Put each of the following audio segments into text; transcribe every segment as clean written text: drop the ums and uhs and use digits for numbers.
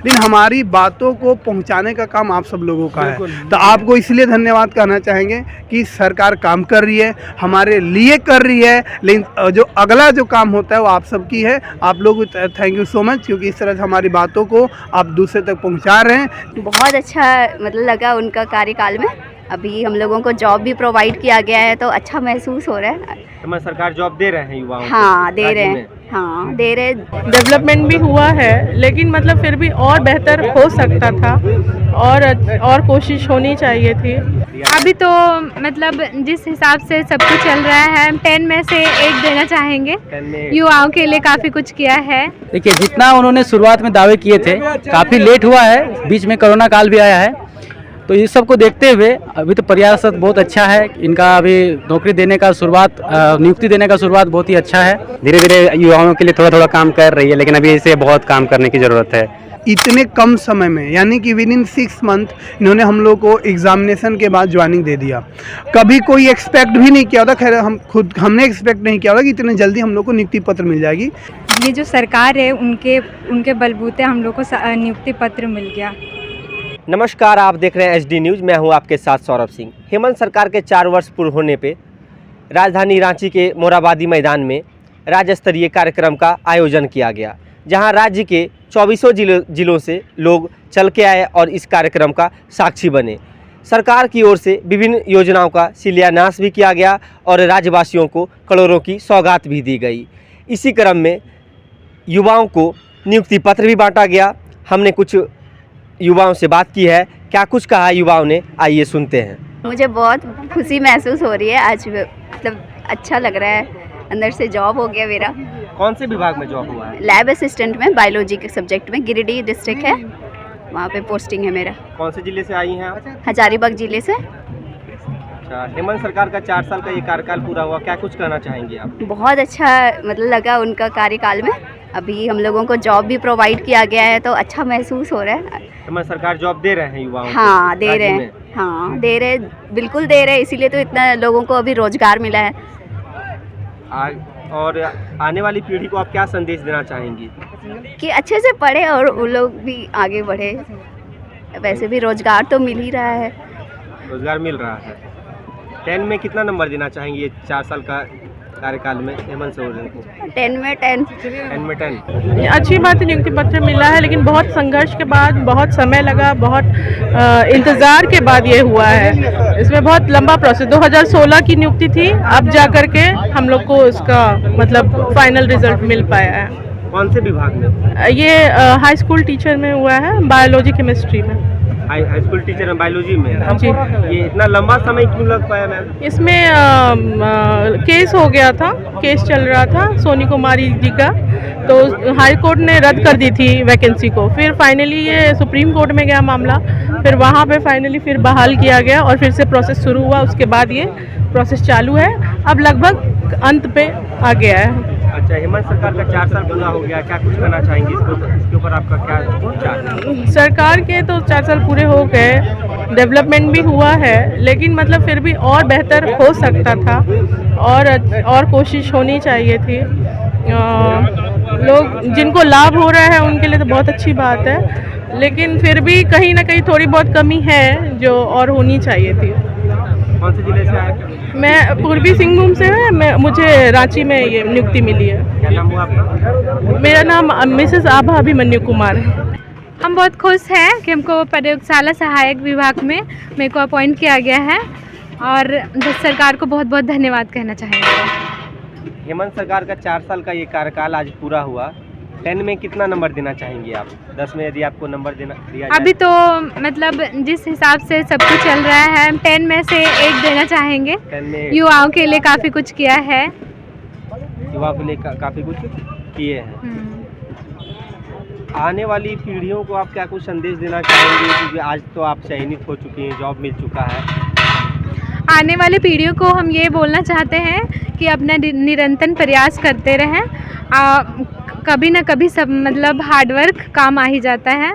लेकिन हमारी बातों को पहुंचाने का काम आप सब लोगों का है। तो आपको इसलिए धन्यवाद कहना चाहेंगे कि सरकार काम कर रही है, हमारे लिए कर रही है, लेकिन जो अगला जो काम होता है वो आप सबकी है। आप लोग थैंक यू सो मच, क्योंकि इस तरह से हमारी बातों को आप दूसरे तक पहुँचा रहे हैं। बहुत अच्छा मतलब लगा उनका कार्यकाल में। अभी हम लोगों को जॉब भी प्रोवाइड किया गया है तो अच्छा महसूस हो रहा है। हमारी सरकार जॉब दे रहे हैं युवाओं को? हाँ दे रहे हैं, हाँ दे रहे। डेवलपमेंट भी हुआ है, लेकिन मतलब फिर भी और बेहतर हो सकता था और कोशिश होनी चाहिए थी। अभी तो मतलब जिस हिसाब से सब कुछ चल रहा है, 10 में से 1 देना चाहेंगे। युवाओं के लिए काफ़ी कुछ किया है। देखिए, जितना उन्होंने शुरुआत में दावे किए थे काफ़ी लेट हुआ है, बीच में कोरोना काल भी आया है, तो इस सब को देखते हुए अभी तो प्रयास बहुत अच्छा है इनका। अभी नौकरी देने का शुरुआत, नियुक्ति देने का शुरुआत बहुत ही अच्छा है। धीरे धीरे युवाओं के लिए थोड़ा थोड़ा काम कर रही है, लेकिन अभी इसे बहुत काम करने की ज़रूरत है। इतने कम समय में, यानी कि विद इन 6 मंथ इन्होंने हम लोग को एग्जामिनेशन के बाद ज्वाइनिंग दे दिया। कभी कोई एक्सपेक्ट भी नहीं किया था, खैर हमने एक्सपेक्ट नहीं किया था कि इतने जल्दी हम लोग को नियुक्ति पत्र मिल जाएगी। ये जो सरकार है उनके बलबूते हम लोग को नियुक्ति पत्र मिल गया। नमस्कार, आप देख रहे हैं HD न्यूज़। मैं हूं आपके साथ सौरभ सिंह। हेमंत सरकार के 4 वर्ष पूर्ण होने पे राजधानी रांची के मोराबादी मैदान में राज्य स्तरीय कार्यक्रम का आयोजन किया गया, जहां राज्य के 24 जिलों से लोग चल के आए और इस कार्यक्रम का साक्षी बने। सरकार की ओर से विभिन्न योजनाओं का शिलान्यास भी किया गया और राज्यवासियों को करोड़ों की सौगात भी दी गई। इसी क्रम में युवाओं को नियुक्ति पत्र भी बांटा गया। हमने कुछ युवाओं से बात की है, क्या कुछ कहा युवाओं ने, आइए सुनते हैं। मुझे बहुत खुशी महसूस हो रही है आज, मतलब अच्छा लग रहा है, अंदर से जॉब हो गया मेरा। कौन से विभाग में जॉब हुआ है? लैब असिस्टेंट में, बायोलॉजी के सब्जेक्ट में। गिरिडीह डिस्ट्रिक्ट है, वहाँ पे पोस्टिंग है मेरा। कौन से जिले से आई हैं आप? हजारीबाग जिले से। अच्छा, हेमंत सरकार का 4 साल का ये कार्यकाल पूरा हुआ, क्या कुछ कहना चाहेंगे आप? बहुत अच्छा मतलब लगा उनका कार्यकाल में। अभी हम लोगों को जॉब भी प्रोवाइड किया गया है तो अच्छा महसूस हो रहा है। हमारी सरकार जॉब दे रहे हैं युवाओं को? हाँ दे रहे हैं, हाँ दे रहे, बिल्कुल दे रहे, इसीलिए तो इतना लोगों को अभी रोजगार मिला है। और आने वाली पीढ़ी को आप क्या संदेश देना चाहेंगी? कि अच्छे से पढ़े और वो लोग भी आगे बढ़े। वैसे भी रोजगार तो मिल ही रहा है। रोजगार मिल रहा है। 10 में कितना नंबर देना चाहेंगे ये 4 साल का कार्यकाल में हेमंत सोरेन को? 10 में 10। 10 में 10। अच्छी बात है, नियुक्ति पत्र मिला है, लेकिन बहुत संघर्ष के बाद, बहुत समय लगा, बहुत इंतज़ार के बाद ये हुआ है। इसमें बहुत लंबा प्रोसेस, 2016 की नियुक्ति थी, अब जा कर के हम लोग को इसका मतलब फाइनल रिजल्ट मिल पाया है। कौन से विभाग में? ये हाई स्कूल टीचर में हुआ है, बायोलॉजी केमिस्ट्री में। हाई स्कूल टीचर में बायोलॉजी में जी। ये इतना लंबा समय क्यों लग पाया मैम? इसमें केस हो गया था, केस चल रहा था सोनी कुमारी जी का, तो हाई कोर्ट ने रद्द कर दी थी वैकेंसी को। फिर फाइनली ये सुप्रीम कोर्ट में गया मामला, फिर वहाँ पे फाइनली फिर बहाल किया गया और फिर से प्रोसेस शुरू हुआ। उसके बाद ये प्रोसेस चालू है, अब लगभग अंत पे आ गया है। अच्छा, हेमंत सरकार का 4 साल पूरा हो गया, क्या कुछ करना चाहेंगे इसके ऊपर आपका क्या विचार है? सरकार के तो 4 साल पूरे हो गए, डेवलपमेंट भी हुआ है, लेकिन मतलब फिर भी और बेहतर हो सकता था और कोशिश होनी चाहिए थी। लोग जिनको लाभ हो रहा है उनके लिए तो बहुत अच्छी बात है, लेकिन फिर भी कहीं ना कहीं थोड़ी बहुत कमी है जो और होनी चाहिए थी। कौन से जिले से आए? मैं पूर्वी सिंहभूम से है, मुझे रांची में ये नियुक्ति मिली है। क्या नाम हुआ आपका? मेरा नाम मिसेस आभा अभिमन्यु कुमार है। हम बहुत खुश हैं कि हमको प्रयोगशाला सहायक विभाग में मेरे को अपॉइंट किया गया है और सरकार को बहुत बहुत धन्यवाद कहना चाहेंगे। हेमंत सरकार का 4 साल का ये कार्यकाल आज पूरा हुआ, 10 में कितना नंबर देना चाहेंगे आप? 10 में यदि आपको नंबर दिया जाए? अभी तो मतलब जिस हिसाब से सब कुछ चल रहा है, 10 में से 1 देना चाहेंगे। 10 में युवाओं के लिए काफ़ी कुछ किया है। युवाओं के लिए काफ़ी कुछ किए हैं। आने वाली पीढ़ियों को आप क्या कुछ संदेश देना चाहेंगे, क्योंकि आज तो आप चयनित हो चुकी हैं, जॉब मिल चुका है? आने वाली पीढ़ियों को हम ये बोलना चाहते हैं कि अपना निरंतर प्रयास करते रहें। कभी ना कभी सब मतलब हार्डवर्क काम आ ही जाता है,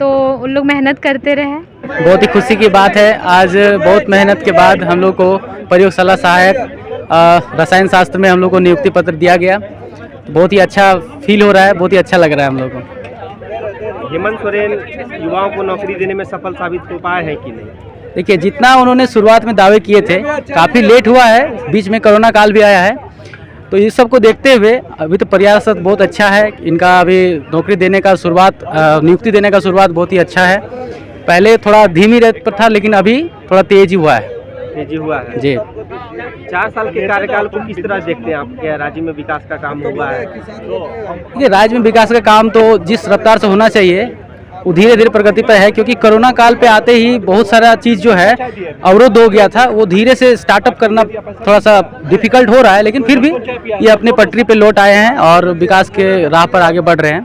तो उन लोग मेहनत करते रहें। बहुत ही खुशी की बात है, आज बहुत मेहनत के बाद हम लोग को प्रयोगशाला सहायक रसायन शास्त्र में हम लोग को नियुक्ति पत्र दिया गया। बहुत ही अच्छा फील हो रहा है, बहुत ही अच्छा लग रहा है हम लोग को। हेमंत सोरेन युवाओं को नौकरी देने में सफल साबित हो पाए हैं कि नहीं? देखिए, जितना उन्होंने शुरुआत में दावे किए थे काफ़ी लेट हुआ है, बीच में कोरोना काल भी आया है। तो इस सब को देखते हुए अभी तो प्रयास बहुत अच्छा है इनका। अभी नौकरी देने का शुरुआत, नियुक्ति देने का शुरुआत बहुत ही अच्छा है। पहले थोड़ा धीमी रेट पर था, लेकिन अभी थोड़ा तेजी हुआ है। तेजी हुआ है जी। 4 साल के कार्यकाल को किस तरह देखते हैं आप? क्या राज्य में विकास का काम हुआ है? देखिए, राज्य में विकास का काम तो जिस रफ्तार से होना चाहिए वो धीरे धीरे प्रगति पर है, क्योंकि कोरोना काल पे आते ही बहुत सारा चीज़ जो है अवरोध हो गया था। वो धीरे से स्टार्टअप करना थोड़ा सा डिफिकल्ट हो रहा है, लेकिन फिर भी ये अपने पटरी पे लौट आए हैं और विकास के राह पर आगे बढ़ रहे हैं।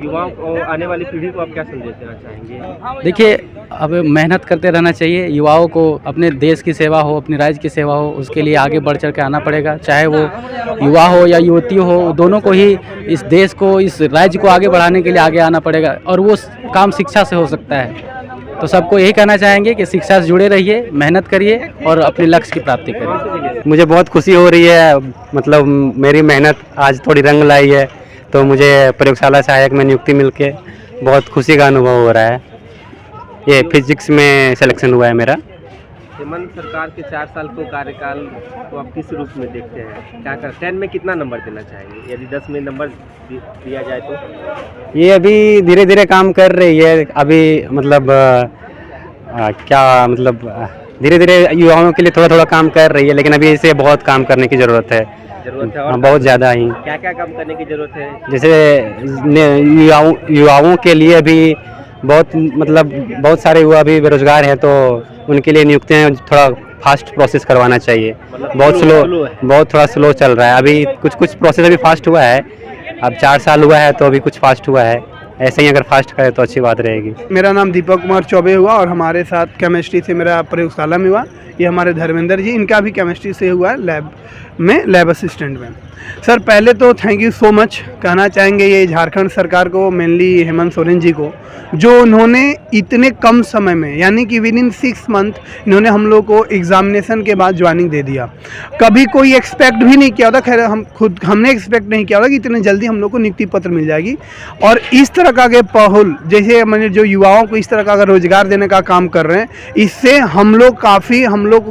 युवाओं को, आने वाली पीढ़ी को आप क्या संदेश देना चाहेंगे? देखिए, अब मेहनत करते रहना चाहिए। युवाओं को अपने देश की सेवा हो, अपने राज्य की सेवा हो, उसके लिए आगे बढ़ चढ़ के आना पड़ेगा। चाहे वो युवा हो या युवती हो, दोनों को ही इस देश को, इस राज्य को आगे बढ़ाने के लिए आगे आना पड़ेगा, और वो काम शिक्षा से हो सकता है। तो सबको यही कहना चाहेंगे कि शिक्षा से जुड़े रहिए, मेहनत करिए और अपने लक्ष्य की प्राप्ति करिए। मुझे बहुत खुशी हो रही है, मतलब मेरी मेहनत आज थोड़ी रंग लाई है, तो मुझे प्रयोगशाला सहायक में नियुक्ति मिलके बहुत खुशी का अनुभव हो रहा है। ये फिजिक्स में सिलेक्शन हुआ है मेरा। हेमंत सरकार के 4 साल को कार्यकाल को आप किस रूप में देखते हैं? क्या कर 10 में कितना नंबर देना चाहेंगे? यदि 10 में नंबर दिया जाए तो? ये अभी धीरे धीरे काम कर रही है। अभी मतलब धीरे धीरे युवाओं के लिए थोड़ा थोड़ा काम कर रही है, लेकिन अभी इसे बहुत काम करने की ज़रूरत है। और बहुत ज़्यादा ही। क्या क्या काम करने की ज़रूरत है? जैसे युवाओं के लिए भी बहुत सारे युवा भी बेरोजगार हैं, तो उनके लिए नियुक्तियाँ थोड़ा फास्ट प्रोसेस करवाना चाहिए। बहुत थोड़ा स्लो चल रहा है। अभी कुछ प्रोसेस अभी फास्ट हुआ है। अब 4 साल हुआ है तो अभी कुछ फास्ट हुआ है। ऐसे ही अगर फास्ट करे तो अच्छी बात रहेगी। मेरा नाम दीपक कुमार चौबे हुआ और हमारे साथ केमिस्ट्री से मेरा प्रयोगशाला में हुआ। ये हमारे धर्मेंद्र जी, इनका भी केमिस्ट्री से हुआ है, लैब असिस्टेंट में। सर, पहले तो थैंक यू सो मच कहना चाहेंगे ये झारखंड सरकार को, मेनली हेमंत सोरेन जी को, जो उन्होंने इतने कम समय में, यानी कि विद इन 6 मंथ इन्होंने हम लोग को एग्जामिनेशन के बाद ज्वाइनिंग दे दिया। कभी कोई एक्सपेक्ट भी नहीं किया होता, खैर हमने एक्सपेक्ट नहीं किया होता कि इतने जल्दी हम लोग को नियुक्ति पत्र मिल जाएगी। और इस तरह का के पहल, जैसे मैंने जो युवाओं को इस तरह का अगर रोजगार देने का काम कर रहे हैं, इससे हम लोग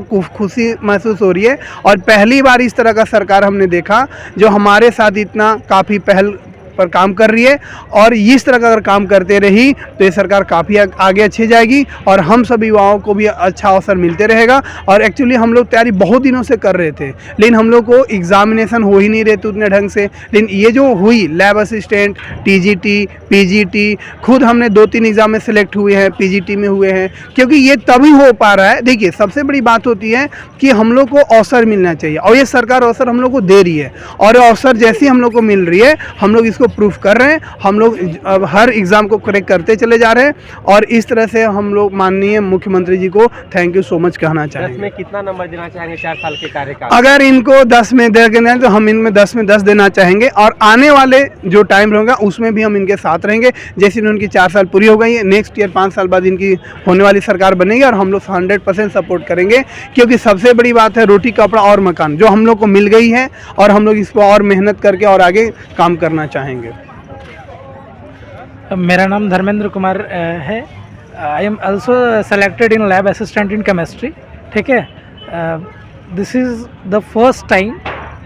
को खुशी महसूस हो रही है। और पहली बार इस तरह का सरकार हमने देखा जो हमारे साथ इतना काफ़ी पहल पर काम कर रही है। और इस तरह का अगर काम करते रही तो ये सरकार काफ़ी आगे अच्छी जाएगी और हम सभी युवाओं को भी अच्छा अवसर मिलते रहेगा। और एक्चुअली हम लोग तैयारी बहुत दिनों से कर रहे थे, लेकिन हम लोग को एग्जामिनेशन हो ही नहीं रहे थे उतने ढंग से। लेकिन ये जो हुई लैब असिस्टेंट, टीजीटी, पीजीटी, खुद हमने 2-3 एग्ज़ाम में सिलेक्ट हुए हैं, पीजीटी में हुए हैं, क्योंकि ये तभी हो पा रहा है। देखिए, सबसे बड़ी बात होती है कि हम लोग को अवसर मिलना चाहिए और ये सरकार अवसर हम लोग को दे रही है। और अवसर जैसी हम लोग को मिल रही है, हम लोग इसको प्रूफ कर रहे हैं। हम लोग अब हर एग्ज़ाम को करेक्ट करते चले जा रहे हैं और इस तरह से हम लोग माननीय मुख्यमंत्री जी को थैंक यू सो मच कहना चाहेंगे। 10 में कितना नंबर देना चाहेंगे 4 साल के कार्यकाल? अगर इनको 10 में देना है तो हम इनमें 10 में 10 देना चाहेंगे और आने वाले जो टाइम रहेगा उसमें भी हम इनके साथ रहेंगे। जैसे उनकी 4 साल पूरी हो गई है, नेक्स्ट ईयर 5 साल बाद इनकी होने वाली सरकार बनेगी और हम लोग 100% सपोर्ट करेंगे, क्योंकि सबसे बड़ी बात है रोटी कपड़ा और मकान जो हम लोग को मिल गई है और हम लोग इसको और मेहनत करके और आगे काम करना चाहेंगे। मेरा नाम धर्मेंद्र कुमार है। I am also selected in lab assistant in chemistry. ठीक है, this is the first time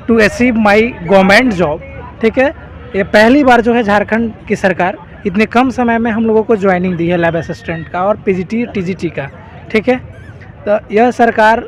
to achieve my government job. ठीक है, ये पहली बार जो है झारखंड की सरकार इतने कम समय में हम लोगों को ज्वाइनिंग दी है लैब असिस्टेंट का और पीजीटी टीजीटी का। ठीक है, तो यह सरकार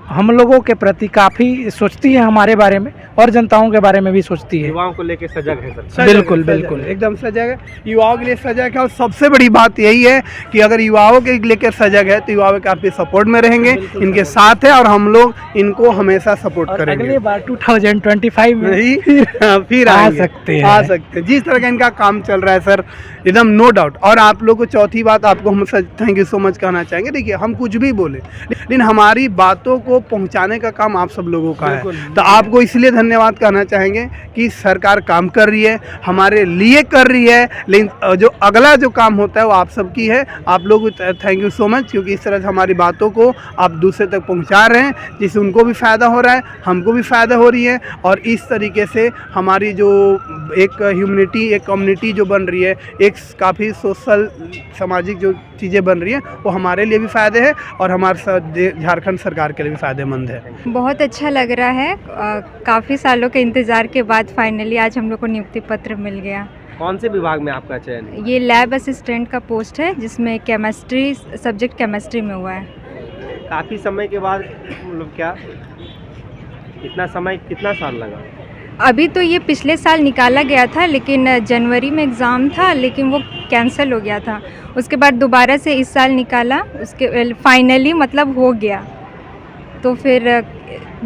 हम लोगों के प्रति काफ़ी सोचती है, हमारे बारे में और जनताओं के बारे में भी सोचती है। युवाओं को लेकर सजग है सर। बिल्कुल बिल्कुल एकदम सजग है, युवाओं के लिए सजग है। और सबसे बड़ी बात यही है कि अगर युवाओं के लेकर सजग है तो युवाओं काफ़ी सपोर्ट में रहेंगे, इनके साथ है और हम लोग इनको हमेशा सपोर्ट करेंगे। अगली बार 2025 में फिर आ आएंगे, सकते हैं। आ सकते हैं। जिस तरह का इनका काम चल रहा है सर, एकदम नो डाउट। और आप लोग को चौथी बात आपको हम थैंक यू सो मच कहना चाहेंगे। देखिए, हम कुछ भी बोले लेकिन हमारी बातों को को पहुंचाने का काम आप सब लोगों का है। तो आपको इसलिए धन्यवाद कहना चाहेंगे कि सरकार काम कर रही है, हमारे लिए कर रही है, लेकिन जो अगला जो काम होता है वो आप सबकी है। आप लोग थैंक यू सो मच, क्योंकि इस तरह से हमारी बातों को आप दूसरे तक पहुंचा रहे हैं, जिससे उनको भी फ़ायदा हो रहा है, हमको भी फ़ायदा हो रही है। और इस तरीके से हमारी जो एक ह्यूमनिटी, एक कम्युनिटी जो बन रही है, एक काफ़ी सोशल सामाजिक जो चीज़ें बन रही हैं, वो हमारे लिए भी फ़ायदे है और हमारे झारखंड सरकार के लिए भी फ़ायदेमंद है। बहुत अच्छा लग रहा है। काफ़ी सालों के इंतज़ार के बाद फाइनली आज हम लोग को नियुक्ति पत्र मिल गया। कौन से विभाग में आपका चयन? ये लैब असिस्टेंट का पोस्ट है, जिसमें केमिस्ट्री सब्जेक्ट केमिस्ट्री में हुआ है। काफ़ी समय के बाद मतलब क्या इतना समय, कितना साल लगा? अभी तो ये पिछले साल निकाला गया था, लेकिन जनवरी में एग्ज़ाम था, लेकिन वो कैंसिल हो गया था। उसके बाद दोबारा से इस साल निकाला, उसके फाइनली मतलब हो गया। तो फिर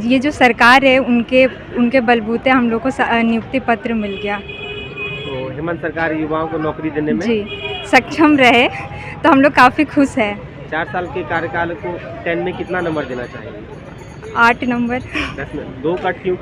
ये जो सरकार है उनके बलबूते हम लोग को नियुक्ति पत्र मिल गया। तो हेमंत सरकार युवाओं को नौकरी देने में जी सक्षम रहे, तो हम लोग काफ़ी खुश हैं। 4 साल के कार्यकाल को 10 में कितना नंबर देना चाहेंगे? 8 नंबर। 10 में 2 का क्यों?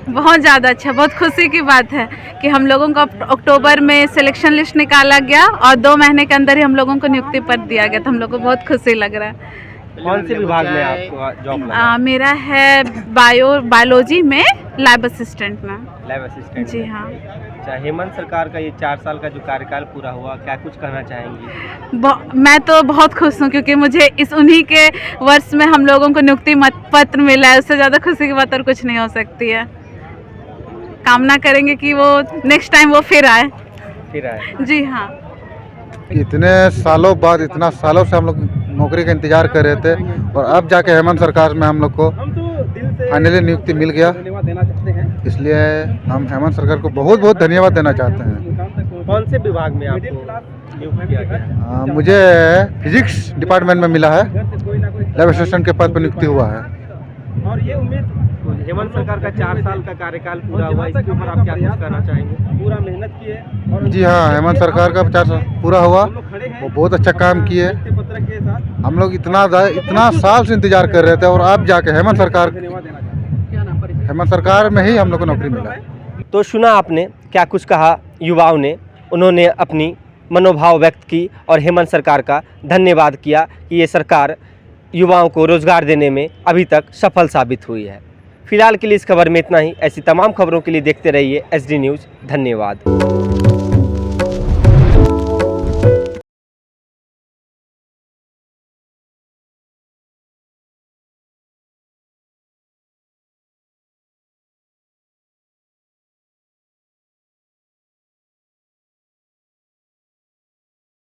बहुत ज़्यादा अच्छा, बहुत खुशी की बात है कि हम लोगों को अक्टूबर में सिलेक्शन लिस्ट निकाला गया और 2 महीने के अंदर ही हम लोगों को नियुक्ति पत्र दिया गया, तो हम लोग को बहुत खुशी लग रहा है। कौन से विभाग में आपको जॉब लगा? मेरा है बायोलॉजी में लैब असिस्टेंट में। लैब असिस्टेंट जी हाँ। अच्छा, हेमंत सरकार का ये 4 साल का जो कार्यकाल पूरा हुआ, क्या कुछ कहना चाहेंगी? मैं तो बहुत खुश हूँ, क्योंकि मुझे उन्हीं के वर्ष में हम लोगों को नियुक्ति पत्र मिला है। उससे ज़्यादा खुशी की बात और कुछ नहीं हो सकती है। कामना करेंगे कि वो नेक्स्ट टाइम वो फिर आए। जी हाँ। इतने सालों बाद, इतना सालों से हम लोग नौकरी का इंतजार कर रहे थे और अब जाके हेमंत सरकार में हम लोग को फाइनली नियुक्ति मिल गया। इसलिए हम हेमंत सरकार को बहुत बहुत धन्यवाद देना चाहते हैं। कौन से विभाग में आपको नियुक्त किया गया? मुझे फिजिक्स डिपार्टमेंट में मिला है, लैब असिस्टेंट के पद पर नियुक्ति हुआ है। और ये उम्मीद, हेमंत सरकार का 4 साल का कार्यकाल पूरा हुआ, इसके ऊपर आप क्या कुछ कहना चाहेंगे? पूरा मेहनत की है। जी हाँ, हेमंत सरकार का 4 साल पूरा हुआ, वो बहुत अच्छा काम किए। हम लोग इतना साल से इंतजार कर रहे थे और अब जाके हेमंत सरकार में ही हम लोग को नौकरी मिला। तो सुना आपने क्या कुछ कहा युवाओं ने। उन्होंने अपनी मनोभाव व्यक्त की और हेमंत सरकार का धन्यवाद किया कि ये सरकार युवाओं को रोज़गार देने में अभी तक सफल साबित हुई है। फिलहाल के लिए इस खबर में इतना ही। ऐसी तमाम खबरों के लिए देखते रहिए SD न्यूज़। धन्यवाद।